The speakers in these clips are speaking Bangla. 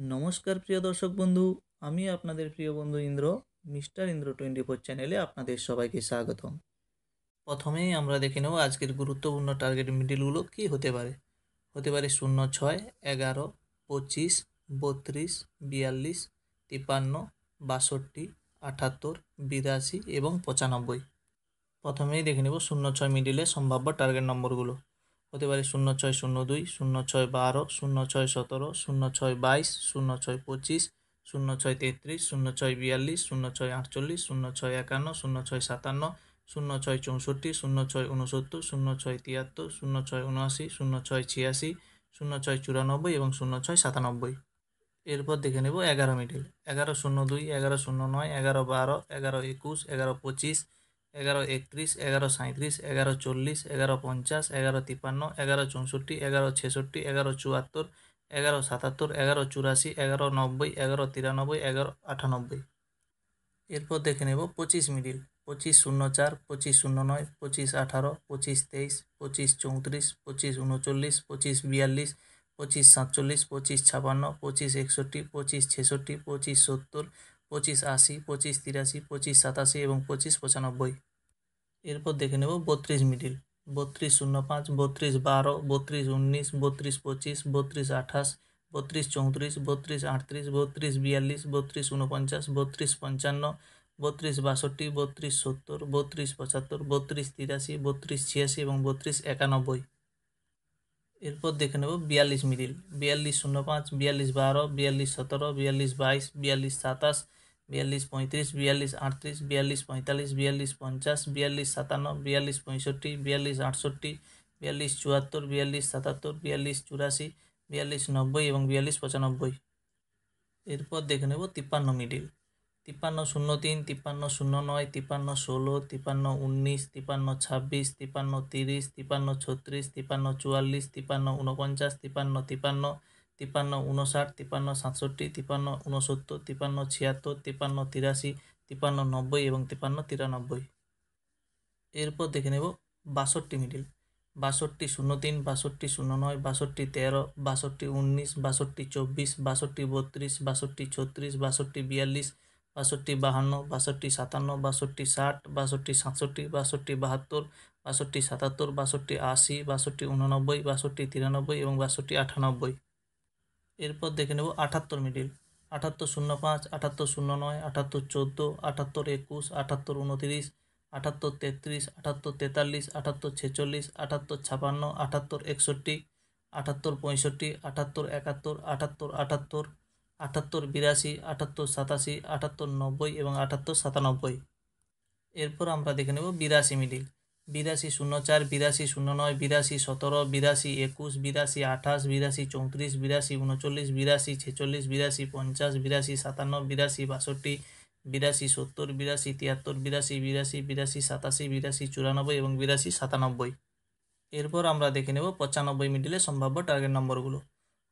নমস্কার প্রিয় দর্শক বন্ধু, আমি আপনাদের প্রিয় বন্ধু ইন্দ্র, মিস্টার ইন্দ্র 24 চ্যানেলে আপনাদের সবাইকে স্বাগতম। প্রথমেই আমরা দেখে নেব আজকের গুরুত্বপূর্ণ টার্গেট মিডিলগুলো কী হতে পারে। হতে পারে 0, 6, 11, 25, 32, 42, 53, 62, 78, 82 এবং 95। প্রথমেই দেখে নেব 0, 6 মিডিলের সম্ভাব্য টার্গেট নম্বরগুলো। হতে পারে 0, 6, 02, 0, 6, 12, 0, 6, 17, 0, 6, 22, 0, 6, 25, 0, 6, 33, 0, 6, 42, 0, 6, 48, 0, 6, 51, 0, 6, 57, 0, 6, 64, 0, 6, 69, 0, 6, 73, 0, 6, 79, 0, 6, 86, 0, 6, 94 এবং 0, 6, 97। এরপর দেখে নেব 11 মিডিল। 11, 02, 11, 09, 11, 12, 11, 21, 11, 25, 11, 31, 11, 37, 11, 40, 11, 50, 11, 53, 11, 64, 11, 66, 11, 74, 11, 77, 11, 84, 11, 90, 11, 93, 11, 98। এরপর দেখে নেব 25 মিডিল। 25, 04, 25, 09, 25, 18, 25, 23, 25, 34, 25, 39, 25, 42, 25, 47, 25, 56, 25, 61, 25, 66, 25, 70, 25, 80, 25, 83, 25, 87 এবং 25, 95। এরপর দেখে নেব 32 মিডিল। 32, 05, 32, 12, 32, 19, 32, 25, 32, 28, 32, 34, 32, 38, 32, 42, 32, 49, 32, 55, 32, 62, 32, 70, 32, 75, 32, 83, 32, 86 এবং 32, 91। এরপর দেখে নেব 42 মিডিল। 42, 05, 42, 12, 42, 17, 42, 22, 42, 27, 42, 35, 42, 38, 42, 45, 42, 50, 42, 57, 42, 65, 42, 68, 42, 74, 42, 77, 42, 84, 42, 90 এবং 42, 95। এরপর দেখে নেব 53 মিডিল। 53, 03, 53, 09, 53, 16, 53, 19, 53, 26, 53, 30, 53, 36, 53, 44, 53, 49, 53, 53, 53, 59, 53, 67, 53, 69, 53, 76, 53, 83, 53, 90 এবং 53, 93। এরপর দেখে নেব 62 মিডিল। 62, 03, 62, 09, 62, 13, 62, 19, 62, 24, 62, 32, 62, 36, 62, 42, 62, 52, 62, 57, 62, 60, 62, 67, 62, 72, 62, 77, 62, 80, 62, 89, 62, 93 এবং 62, 98। এরপর দেখে নেব 78 মিডিল। 78, 05, 78, 09, 78, 14, 78, 21, 78, 29, 78, 33, 78, 43, 78, 46, 78, 56, 78, 61, 78, 65, 78, 71, 78, 78, 78, 82, 78, 87, 78, 90 এবং 78, 97। এরপর আমরা দেখে নেব 82 মিডিল। 82, 04, 82, 09, 82, 17, 82, 21, 82, 28, 82, 34, 82, 39, 82, 46, 82, 50, 82, 57, 82, 62, 82, 70, 82, 73, 82, 82, 82, 87, 82, 94 এবং 82, 97। এরপর আমরা দেখে নেব 95 মিডিলে সম্ভাব্য টার্গেট নম্বরগুলো।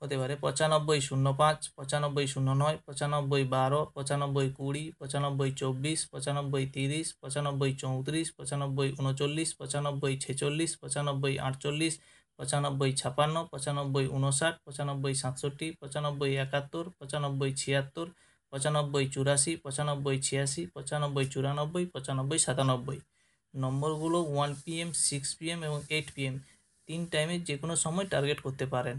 হতে পারে 95, 05, 95, 09, 95, 12, 95, 20, 95, 24, 95, 30, 95, 34, 95, 39, 95, 46, 95, 48, 95, 56, 95, 59, 95, 67, 95, 71, 95, 76, 95, 84, 95, 86, 95, 94, 95, 97। নম্বরগুলো 1 PM, 6 PM এবং 8 PM 3 টাইমে যে কোনো সময় টার্গেট করতে পারেন।